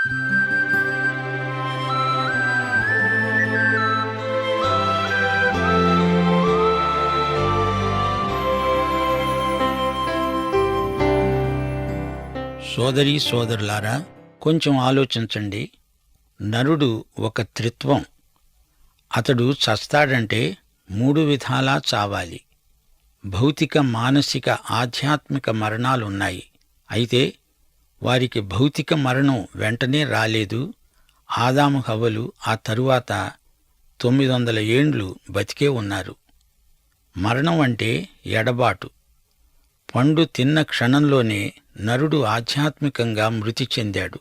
సోదరీ సోదరులారా, కొంచెం ఆలోచించండి. నరుడు ఒక త్రిత్వం. అతడు చస్తాడంటే 3 విధాలా చావాలి. భౌతిక, మానసిక, ఆధ్యాత్మిక మరణాలున్నాయి. అయితే వారికి భౌతిక మరణం వెంటనే రాలేదు. ఆదాము హవ్వలు ఆ తరువాత 900 ఏండ్లు బతికే ఉన్నారు. మరణం అంటే ఎడబాటు. పండు తిన్న క్షణంలోనే నరుడు ఆధ్యాత్మికంగా మృతి చెందాడు.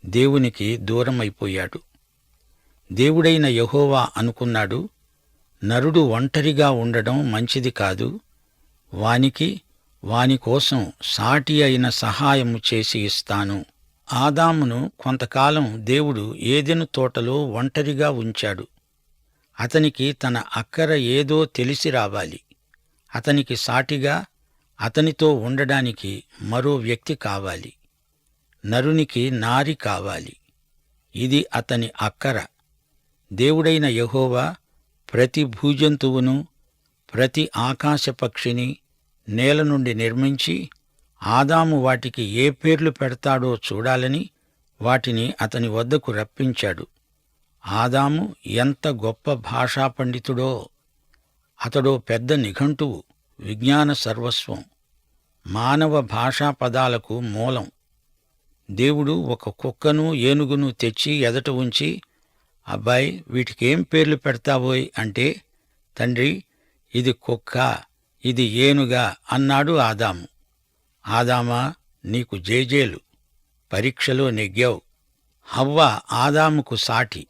దేవునికి దూరమైపోయాడు. దేవుడైన యెహోవా అనుకున్నాడు, నరుడు ఒంటరిగా ఉండడం మంచిది కాదు. వాని కోసం సాటి అయిన సహాయము చేసి ఇస్తాను. ఆదామును కొంతకాలం దేవుడు ఏదెను తోటలో ఒంటరిగా ఉంచాడు. అతనికి తన అక్కర ఏదో తెలిసి రావాలి. అతనికి సాటిగా, అతనితో ఉండడానికి మరో వ్యక్తి కావాలి. నరునికి నారి కావాలి. ఇది అతని అక్కర. దేవుడైన యెహోవా ప్రతి భూజంతువును, ప్రతి ఆకాశపక్షిని నేల నుండి నిర్మించి, ఆదాము వాటికి ఏ పేర్లు పెడతాడో చూడాలని వాటిని అతని వద్దకు రప్పించాడు. ఆదాము ఎంత గొప్ప భాషా పండితుడో! అతడో పెద్ద నిఘంటువు, విజ్ఞాన సర్వస్వం, మానవ భాషా పదాలకు మూలం. దేవుడు ఒక కుక్కను, ఏనుగును తెచ్చి ఎదట ఉంచి, అబ్బాయి, వీటికేం పేర్లు పెడతావోయ్ అంటే, తండ్రి, ఇది కుక్క, ఇది ఏనుగా అన్నాడు ఆదాము. ఆదామా, నీకు జేజేలు, పరీక్షలో నెగ్గావు. హవ్వ ఆదాముకు సాటి.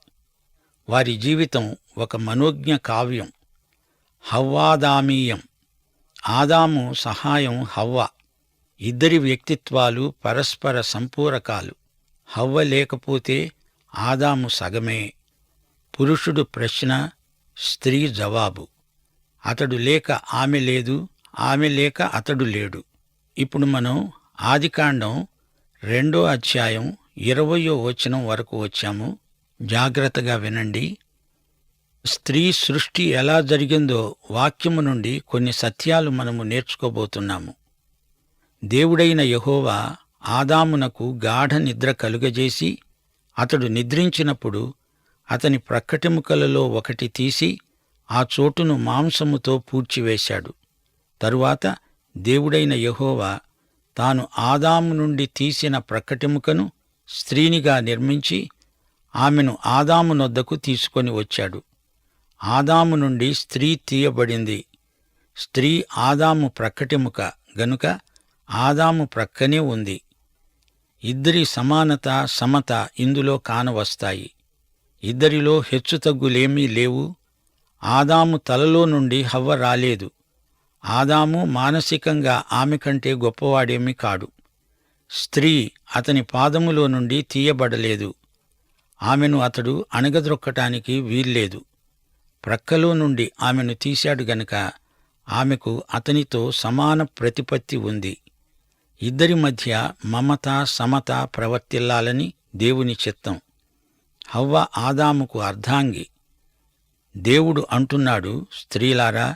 వారి జీవితం ఒక మనోజ్ఞ కావ్యం, హవ్వాదామీయం. ఆదాము సహాయం హవ్వ. ఇద్దరి వ్యక్తిత్వాలు పరస్పర సంపూరకాలు. హవ్వ లేకపోతే ఆదాము సగమే. పురుషుడు ప్రశ్న, స్త్రీ జవాబు. అతడు లేక ఆమె లేదు, ఆమె లేక అతడు లేడు. ఇప్పుడు మనం ఆదికాండం 2వ అధ్యాయం 20వ వచనం వరకు వచ్చాము. జాగ్రత్తగా వినండి. స్త్రీ సృష్టి ఎలా జరిగిందో వాక్యము నుండి కొన్ని సత్యాలు మనము నేర్చుకోబోతున్నాము. దేవుడైన యెహోవా ఆదామునకు గాఢ నిద్ర కలుగజేసి, అతడు నిద్రించినప్పుడు అతని ప్రక్కటెముకలలో ఒకటి తీసి ఆ చోటును మాంసముతో పూడ్చివేశాడు. తరువాత దేవుడైన యెహోవా తాను ఆదాము నుండి తీసిన ప్రక్కటెముకను స్త్రీనిగా నిర్మించి ఆమెను ఆదాము నొద్దకు తీసుకొని వచ్చాడు. ఆదాము నుండి స్త్రీ తీయబడింది. స్త్రీ ఆదాము ప్రక్కటెముక గనుక ఆదాము ప్రక్కనే ఉంది. ఇద్దరి సమానత, సమత ఇందులో కానవస్తాయి. ఇద్దరిలో హెచ్చుతగ్గులేమీ లేవు. ఆదాము తలలో నుండి హవ్వ రాలేదు. ఆదాము మానసికంగా ఆమె కంటే గొప్పవాడేమీ కాడు. స్త్రీ అతని పాదములో నుండి తీయబడలేదు. ఆమెను అతడు అణగద్రొక్కటానికి వీల్లేదు. ప్రక్కలో నుండి ఆమెను తీశాడు గనుక ఆమెకు అతనితో సమాన ప్రతిపత్తి ఉంది. ఇద్దరి మధ్య మమత, సమత ప్రవర్తిల్లాలని దేవుని చిత్తం. హవ్వ ఆదాముకు అర్ధాంగి. దేవుడు అంటున్నాడు, స్త్రీలారా,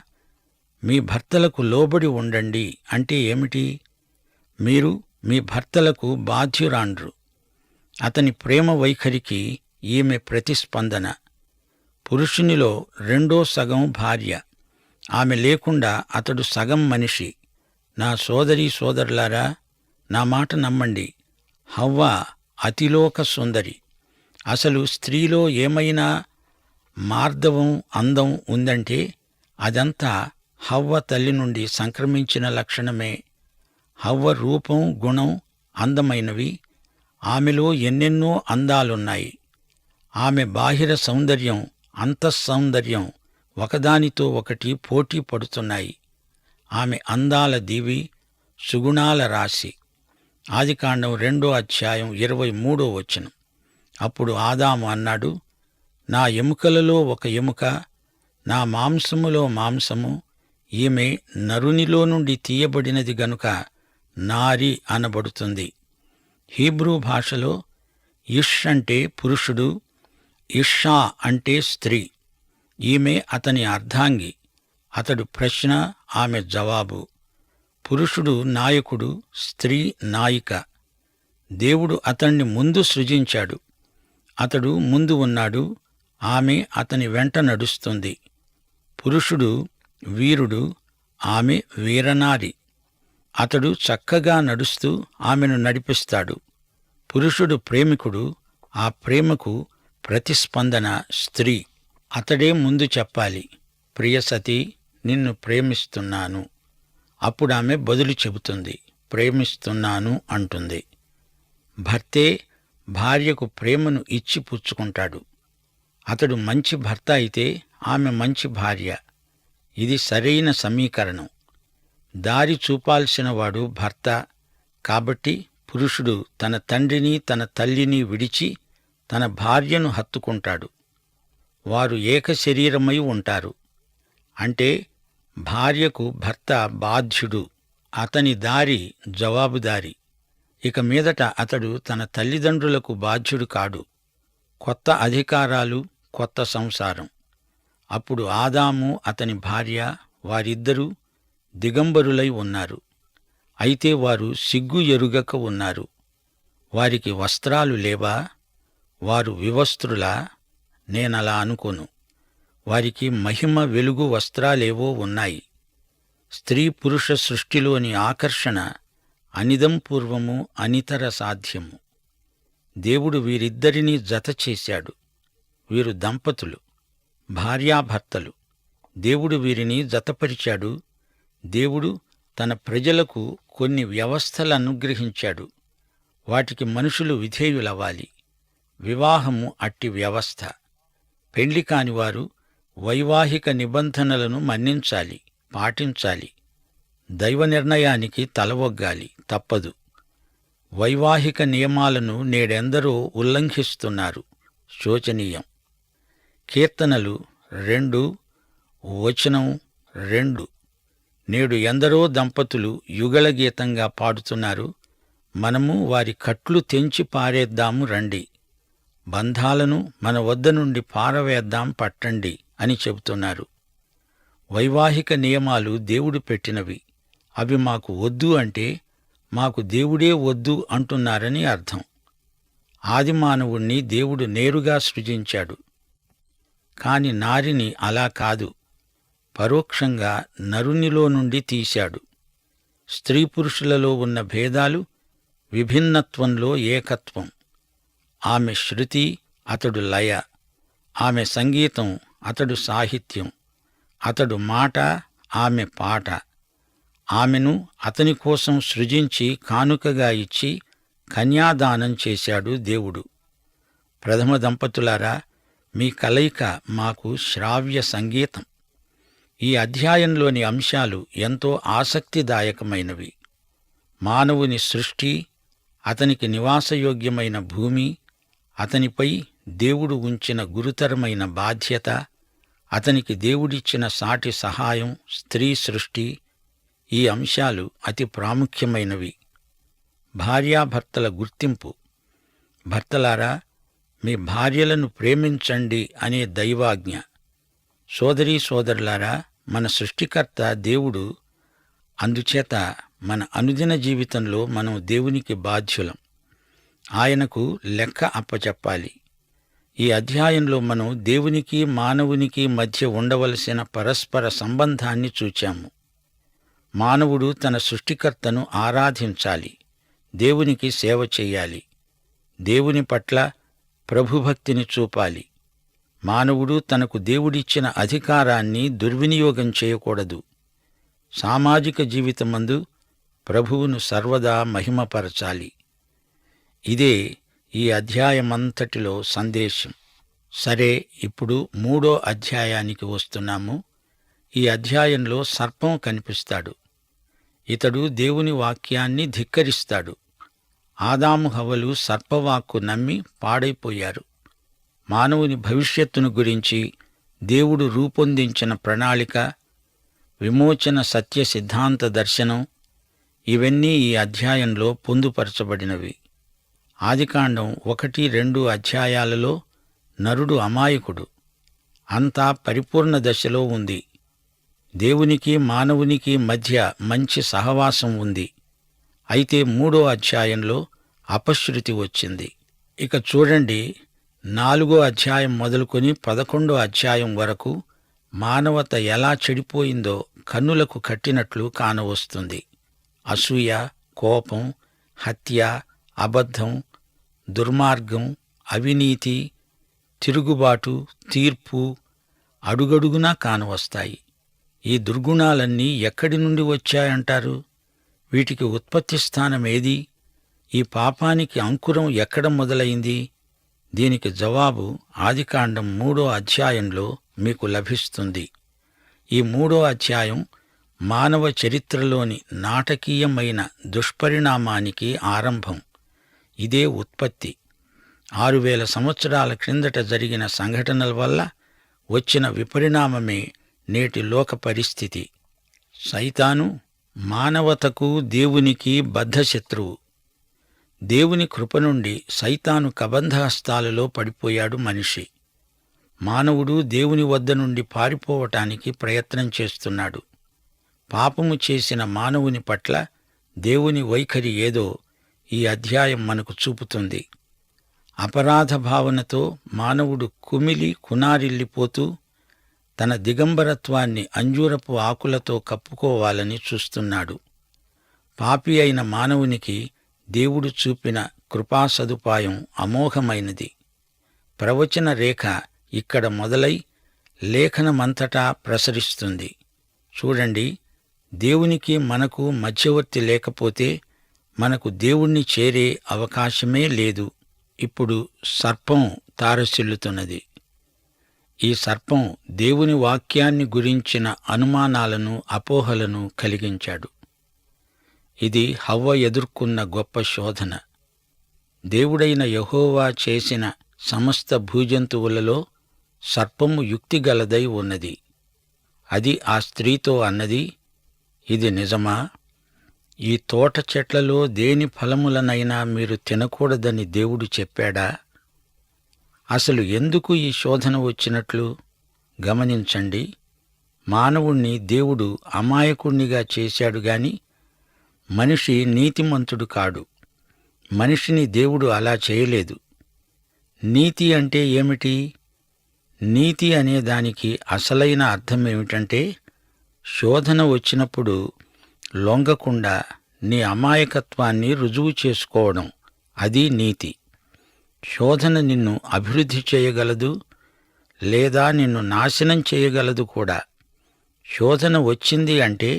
మీ భర్తలకు లోబడి ఉండండి అంటే ఏమిటి? మీరు మీ భర్తలకు బాధ్యురాండ్రు. అతని ప్రేమ వైఖరికి ఈమె ప్రతిస్పందన. పురుషునిలో 2వ సగం భార్య. ఆమె లేకుండా అతడు సగం మనిషి. నా సోదరీ సోదరులారా, నా మాట నమ్మండి. హవ్వ అతిలోక సుందరి. అసలు స్త్రీలో ఏమైనా మార్దవం, అందం ఉందంటే అదంతా హవ్వ తల్లి నుండి సంక్రమించిన లక్షణమే. హవ్వ రూపం, గుణం అందమైనవి. ఆమెలో ఎన్నెన్నో అందాలున్నాయి. ఆమె బాహిర సౌందర్యం, అంతఃసౌందర్యం ఒకదానితో ఒకటి పోటీ పడుతున్నాయి. ఆమె అందాల దీవి, సుగుణాల రాశి. ఆదికాండం 2వ అధ్యాయం 23వ వచనం. అప్పుడు ఆదాము అన్నాడు, నా ఎముకలలో ఒక ఎముక, నా మాంసములో మాంసము. ఈమె నరునిలో నుండి తీయబడినది గనుక నారి అనబడుతుంది. హీబ్రూ భాషలో ఇష్ అంటే పురుషుడు, ఇషా అంటే స్త్రీ. ఈమె అతని అర్ధాంగి. అతడు ప్రశ్న, ఆమె జవాబు. పురుషుడు నాయకుడు, స్త్రీ నాయిక. దేవుడు అతణ్ణి ముందు సృజించాడు. అతడు ముందు ఉన్నాడు, ఆమె అతని వెంట నడుస్తుంది. పురుషుడు వీరుడు, ఆమె వీరనారి. అతడు చక్కగా నడుస్తూ ఆమెను నడిపిస్తాడు. పురుషుడు ప్రేమికుడు, ఆ ప్రేమకు ప్రతిస్పందన స్త్రీ. అతడే ముందు చెప్పాలి, ప్రియసతీ, నిన్ను ప్రేమిస్తున్నాను. అప్పుడామె బదులు చెబుతుంది, ప్రేమిస్తున్నాను అంటుంది. భర్తే భార్యకు ప్రేమను ఇచ్చి పుచ్చుకుంటాడు. అతడు మంచి భర్త అయితే ఆమె మంచి భార్య. ఇది సరైన సమీకరణం. దారి చూపాల్సినవాడు భర్త. కాబట్టి పురుషుడు తన తండ్రిని తన తల్లిని విడిచి తన భార్యను హత్తుకుంటాడు. వారు ఏకశరీరమై ఉంటారు. అంటే భార్యకు భర్త బాధ్యుడు, అతని దారి జవాబుదారి. ఇక మీదట అతడు తన తల్లిదండ్రులకు బాధ్యుడు కాడు. కొత్త అధికారాలు, కొత్త సంసారం. అప్పుడు ఆదాము, అతని భార్య, వారిద్దరూ దిగంబరులై ఉన్నారు. అయితే వారు సిగ్గు ఎరుగక ఉన్నారు. వారికి వస్త్రాలు లేవా? వారు వివస్త్రులా? నేనలా అనుకోను. వారికి మహిమ వెలుగు వస్త్రాలేవో ఉన్నాయి. స్త్రీ పురుష సృష్టిలోని ఆకర్షణ అనిదంపూర్వము, అనితర సాధ్యము. దేవుడు వీరిద్దరినీ జత చేశాడు. వీరు దంపతులు, భార్యాభర్తలు. దేవుడు వీరిని జతపరిచాడు. దేవుడు తన ప్రజలకు కొన్ని వ్యవస్థలనుగ్రహించాడు. వాటికి మనుషులు విధేయులవ్వాలి. వివాహము అట్టి వ్యవస్థ. పెండ్లి కానివారు వైవాహిక నిబంధనలను మన్నించాలి, పాటించాలి. దైవ నిర్ణయానికి తలవొగ్గాలి, తప్పదు. వైవాహిక నియమాలను నేడెందరో ఉల్లంఘిస్తున్నారు, శోచనీయం. కీర్తనలు 2:2. నేడు ఎందరో దంపతులు యుగళగీతంగా పాడుతున్నారు. మనము వారి కట్లు తెంచి పారేద్దాము రండి, బంధాలను మన వద్ద నుండి పారవేద్దాం పట్టండి అని చెబుతున్నారు. వైవాహిక నియమాలు దేవుడు పెట్టినవి. అవి మాకు వద్దు అంటే మాకు దేవుడే వద్దు అంటున్నారని అర్థం. ఆదిమానవుణ్ణి దేవుడు నేరుగా సృజించాడు. కాని నారిని అలా కాదు, పరోక్షంగా నరునిలో నుండి తీశాడు. స్త్రీ పురుషులలో ఉన్న భేదాలు విభిన్నత్వంలో ఏకత్వం. ఆమె శృతి, అతడు లయ. ఆమె సంగీతం, అతడు సాహిత్యం. అతడు మాట, ఆమె పాట. ఆమెను అతని కోసం సృజించి కానుకగా ఇచ్చి కన్యాదానం చేశాడు దేవుడు. ప్రథమ దంపతులారా, మీ కలయిక మాకు శ్రావ్య సంగీతం. ఈ అధ్యాయంలోని అంశాలు ఎంతో ఆసక్తిదాయకమైనవి. మానవుని సృష్టి, అతనికి నివాసయోగ్యమైన భూమి, అతనిపై దేవుడు ఉంచిన గురుతరమైన బాధ్యత, అతనికి దేవుడిచ్చిన సాటి సహాయం, స్త్రీ సృష్టి. ఈ అంశాలు అతి ప్రాముఖ్యమైనవి. భార్యాభర్తల గుర్తింపు. భర్తలారా, మీ భార్యలను ప్రేమించండి అనే దైవాజ్ఞ. సోదరీ సోదరులారా, మన సృష్టికర్త దేవుడు. అందుచేత మన అనుదిన జీవితంలో మనం దేవునికి బాధ్యులం. ఆయనకు లెక్క అప్పచెప్పాలి. ఈ అధ్యాయంలో మనం దేవునికి మానవునికి మధ్య ఉండవలసిన పరస్పర సంబంధాన్ని చూచాము. మానవుడు తన సృష్టికర్తను ఆరాధించాలి, దేవునికి సేవ చెయ్యాలి, దేవుని పట్ల ప్రభుభక్తిని చూపాలి. మానవుడు తనకు దేవుడిచ్చిన అధికారాన్ని దుర్వినియోగం చేయకూడదు. సామాజిక జీవితమందు ప్రభువును సర్వదా మహిమపరచాలి. ఇదే ఈ అధ్యాయమంతటిలో సందేశం. సరే, ఇప్పుడు 3వ అధ్యాయానికి వస్తున్నాము. ఈ అధ్యాయంలో సర్పం కనిపిస్తాడు. ఇతడు దేవుని వాక్యాన్ని ధిక్కరిస్తాడు. ఆదాము హవ్వలు సర్పవాక్కు నమ్మి పాడైపోయారు. మానవుని భవిష్యత్తును గురించి దేవుడు రూపొందించిన ప్రణాళిక, విమోచన సత్య సిద్ధాంత దర్శనం, ఇవన్నీ ఈ అధ్యాయంలో పొందుపరచబడినవి. ఆదికాండం 1-2 అధ్యాయాలలో నరుడు అమాయకుడు. అంతా పరిపూర్ణ దశలో ఉంది. దేవునికి మానవునికి మధ్య మంచి సహవాసం ఉంది. అయితే 3వ అధ్యాయంలో అపశృతి వచ్చింది. ఇక చూడండి, 4వ అధ్యాయం మొదలుకొని 11వ అధ్యాయం వరకు మానవత ఎలా చెడిపోయిందో కన్నులకు కట్టినట్లు కానవస్తుంది. అసూయ, కోపం, హత్య, అబద్ధం, దుర్మార్గం, అవినీతి, తిరుగుబాటు, తీర్పు అడుగడుగునా కానవస్తాయి. ఈ దుర్గుణాలన్నీ ఎక్కడి నుండి వచ్చాయంటారు? వీటికి ఉత్పత్తి స్థానమేది? ఈ పాపానికి అంకురం ఎక్కడ మొదలైంది? దీనికి జవాబు ఆదికాండం 3వ అధ్యాయంలో మీకు లభిస్తుంది. ఈ 3వ అధ్యాయం మానవ చరిత్రలోని నాటకీయమైన దుష్పరిణామానికి ఆరంభం. ఇదే ఉత్పత్తి. 6000 సంవత్సరాల క్రిందట జరిగిన సంఘటనల వల్ల వచ్చిన విపరిణామమే నేటి లోక పరిస్థితి. సైతాను మానవతకు దేవునికి బద్ధశత్రువు. దేవుని కృప నుండి సైతాను కబంధహస్తాలలో పడిపోయాడు మనిషి. మానవుడు దేవుని వద్ద నుండి పారిపోవటానికి ప్రయత్నం చేస్తున్నాడు. పాపము చేసిన మానవుని పట్ల దేవుని వైఖరి ఏదో ఈ అధ్యాయం మనకు చూపుతుంది. అపరాధ భావనతో మానవుడు కుమిలి కునారిల్లిపోతూ తన దిగంబరత్వాన్ని అంజూరపు ఆకులతో కప్పుకోవాలని చూస్తున్నాడు. పాపి అయిన మానవునికి దేవుడు చూపిన కృపా సదుపాయం అమోఘమైనది. ప్రవచన రేఖ ఇక్కడ మొదలై లేఖనమంతటా ప్రసరిస్తుంది. చూడండి, దేవునికి మనకు మధ్యవర్తి లేకపోతే మనకు దేవుణ్ణి చేరే అవకాశమే లేదు. ఇప్పుడు సర్పం తారసిల్లుతున్నది. ఈ సర్పం దేవుని వాక్యాన్ని గురించిన అనుమానాలను, అపోహలను కలిగించాడు. ఇది హవ్వ ఎదుర్కొన్న గొప్ప శోధన. దేవుడైన యెహోవా చేసిన సమస్త భూజంతువులలో సర్పము యుక్తిగలదై ఉన్నది. అది ఆ స్త్రీతో అన్నది, ఇది నిజమా? ఈ తోట చెట్లలో దేని ఫలములనైనా మీరు తినకూడదని దేవుడు చెప్పాడా? అసలు ఎందుకు ఈ శోధన వచ్చినట్లు? గమనించండి, మానవుణ్ణి దేవుడు అమాయకుణ్ణిగా చేశాడు గాని మనిషి నీతిమంతుడు కాడు. మనిషిని దేవుడు అలా చేయలేదు. నీతి అంటే ఏమిటి? నీతి అనే దానికి అసలైన అర్థమేమిటంటే, శోధన వచ్చినప్పుడు లొంగకుండా నీ అమాయకత్వాన్ని రుజువు చేసుకోవడం. అది నీతి. శోధన నిన్ను అభివృద్ధి చేయగలదు, లేదా నిన్ను నాశనం చేయగలదు కూడా. శోధన వచ్చింది అంటే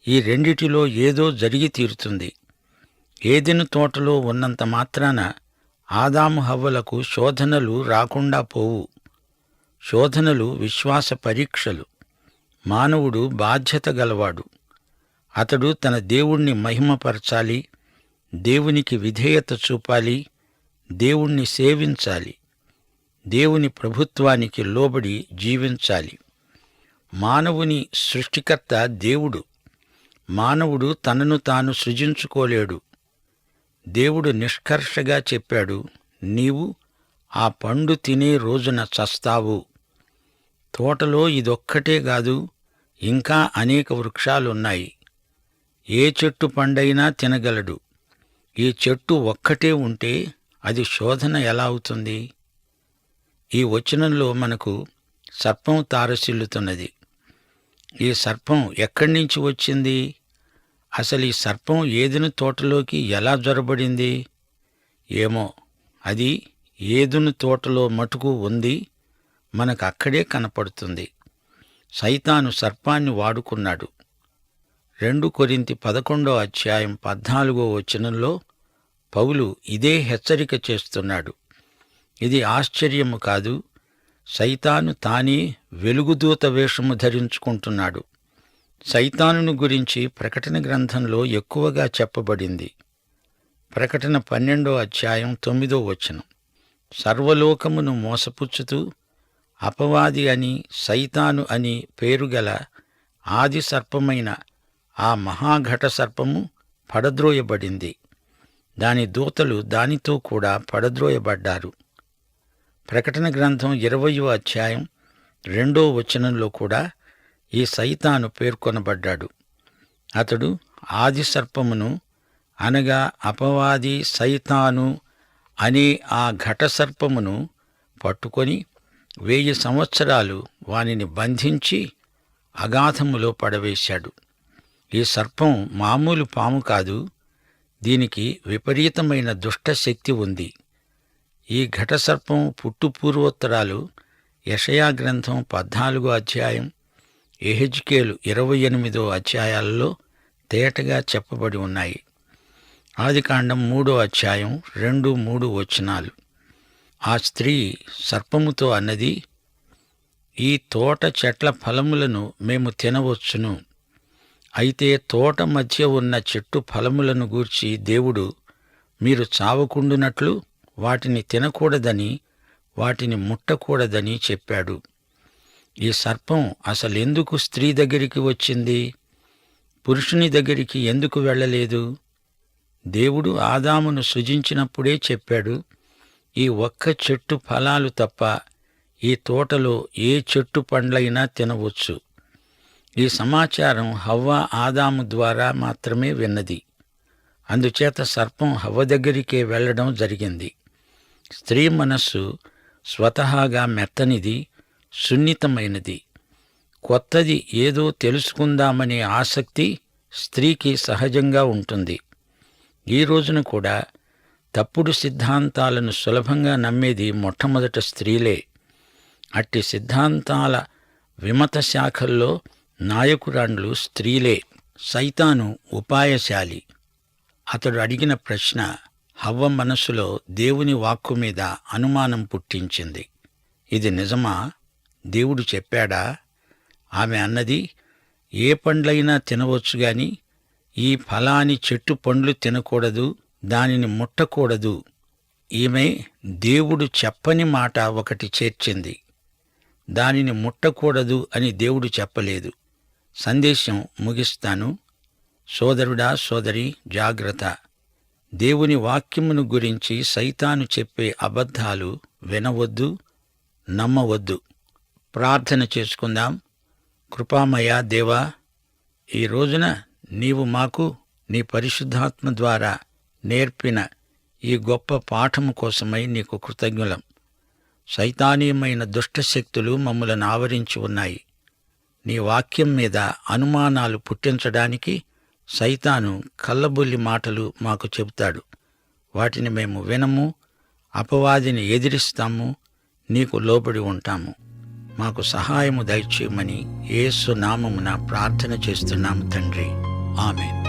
ఈ రెండిటిలో ఏదో జరిగి తీరుతుంది. ఏదెను తోటలో ఉన్నంత మాత్రాన ఆదాము హవ్వలకు శోధనలు రాకుండా పోవు. శోధనలు విశ్వాస పరీక్షలు. మానవుడు బాధ్యత గలవాడు. అతడు తన దేవుణ్ణి మహిమపరచాలి, దేవునికి విధేయత చూపాలి, దేవుణ్ణి సేవించాలి, దేవుని ప్రభుత్వానికి లోబడి జీవించాలి. మానవుని సృష్టికర్త దేవుడు. మానవుడు తనను తాను సృజించుకోలేడు. దేవుడు నిష్కర్షగా చెప్పాడు, నీవు ఆ పండు తినే రోజున చస్తావు. తోటలో ఇదొక్కటే గాదు, ఇంకా అనేక వృక్షాలున్నాయి. ఏ చెట్టు పండైనా తినగలడు. ఈ చెట్టు ఒక్కటే ఉంటే అది శోధన ఎలా అవుతుంది? ఈ వచనంలో మనకు సర్పం తారసిల్లుతున్నది. ఈ సర్పం ఎక్కడి నుంచి వచ్చింది? అసలు ఈ సర్పం ఏదెను తోటలోకి ఎలా జొరబడింది? ఏమో, అది ఏదెను తోటలో మటుకు ఉంది, మనకు అక్కడే కనపడుతుంది. సైతాను సర్పాన్ని వాడుకున్నాడు. 2 కొరింథీ 11వ అధ్యాయం 14వ వచనంలో పౌలు ఇదే హెచ్చరిక చేస్తున్నాడు. ఇది ఆశ్చర్యము కాదు. సైతాను తానే వెలుగుదూత వేషము ధరించుకుంటున్నాడు. సైతానుని గురించి ప్రకటన గ్రంథంలో ఎక్కువగా చెప్పబడింది. ప్రకటన 12వ అధ్యాయం 9వ వచనం, సర్వలోకమును మోసపుచ్చుతూ అపవాది అని, సైతాను అని పేరుగల ఆది సర్పమైన ఆ మహాఘట సర్పము పడద్రోయబడింది. దాని దూతలు దానితో కూడా పడద్రోయబడ్డారు. ప్రకటన గ్రంథం 20వ అధ్యాయం 2వ వచనంలో కూడా ఈ సైతాను పేర్కొనబడ్డాడు. అతడు ఆది సర్పమును అనగా అపవాది సైతాను అనే ఆ ఘట సర్పమును పట్టుకొని 1000 సంవత్సరాలు వానిని బంధించి అగాధములో పడవేశాడు. ఈ సర్పం మామూలు పాము కాదు, దీనికి విపరీతమైన దుష్టశక్తి ఉంది. ఈ ఘటసర్పం పుట్టుపూర్వోత్తరాలు యెషయా గ్రంథం 14వ అధ్యాయం, యెహెజ్కేలు 28వ అధ్యాయాలలో తేటగా చెప్పబడి ఉన్నాయి. ఆదికాండం 3వ అధ్యాయం 2-3 వచనాలు. ఆ స్త్రీ సర్పముతో అన్నది, ఈ తోట చెట్ల ఫలములను మేము తినవచ్చును. అయితే తోట మధ్య ఉన్న చెట్టు ఫలములను గూర్చి దేవుడు మీరు చావకుండునట్లు వాటిని తినకూడదని, వాటిని ముట్టకూడదని చెప్పాడు. ఈ సర్పం అసలెందుకు స్త్రీ దగ్గరికి వచ్చింది? పురుషుని దగ్గరికి ఎందుకు వెళ్ళలేదు? దేవుడు ఆదామును సృజించినప్పుడే చెప్పాడు, ఈ ఒక్క చెట్టు ఫలాలు తప్ప ఈ తోటలో ఏ చెట్టు పండ్లైనా తినవచ్చు. ఈ సమాచారం హవ్వ ఆదాము ద్వారా మాత్రమే విన్నది. అందుచేత సర్పం హవ్వ దగ్గరికే వెళ్లడం జరిగింది. స్త్రీ మనస్సు స్వతహాగా మెత్తనిది, సున్నితమైనది. కొత్తది ఏదో తెలుసుకుందామనే ఆసక్తి స్త్రీకి సహజంగా ఉంటుంది. ఈ రోజున కూడా తప్పుడు సిద్ధాంతాలను సులభంగా నమ్మేది మొట్టమొదట స్త్రీలే. అట్టి సిద్ధాంతాల విమత శాఖల్లో నాయకురాండ్లు స్త్రీలే. సైతాను ఉపాయశాలి. అతడు అడిగిన ప్రశ్న హవ్వ మనస్సులో దేవుని వాక్కు మీద అనుమానం పుట్టించింది. ఇది నిజమా? దేవుడు చెప్పాడా? ఆమె అన్నది, ఏ పండ్లైనా తినవచ్చు గాని ఈ ఫలాని చెట్టు పండ్లు తినకూడదు, దానిని ముట్టకూడదు. ఈమె దేవుడు చెప్పని మాట ఒకటి చేర్చింది. దానిని ముట్టకూడదు అని దేవుడు చెప్పలేదు. సందేశం ముగిస్తాను. సోదరుడా, సోదరి, జాగ్రత్త. దేవుని వాక్యమును గురించి సైతాను చెప్పే అబద్ధాలు వినవద్దు, నమ్మవద్దు. ప్రార్థన చేసుకుందాం. కృపామయ దేవా, ఈ రోజున నీవు మాకు నీ పరిశుద్ధాత్మ ద్వారా నేర్పిన ఈ గొప్ప పాఠము కోసమై నీకు కృతజ్ఞులం. సైతానీయమైన దుష్టశక్తులు మమ్ములను ఆవరించి ఉన్నాయి. నీ వాక్యం మీద అనుమానాలు పుట్టించడానికి సైతాను కల్లబొల్లి మాటలు మాకు చెబుతాడు. వాటిని మేము వినము, అపవాదిని ఎదిరిస్తాము, నీకు లోబడి ఉంటాము. మాకు సహాయము దయచేయమని యేసు నామమున ప్రార్థన చేస్తున్నాము తండ్రి. ఆమేన్.